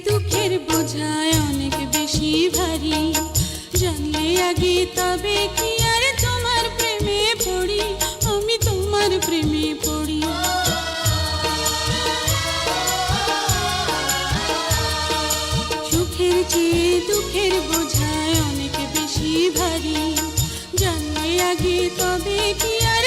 দুঃখের বোঝায় অনেক বেশি ভারী, জানলে আগে তবে কি আর তোমার প্রেমে পড়ি, আমি তোমার প্রেমে পড়ি। সুখের চেয়ে দুঃখের বোঝায় অনেক বেশি ভারী, জানলে আগে তবে কি আর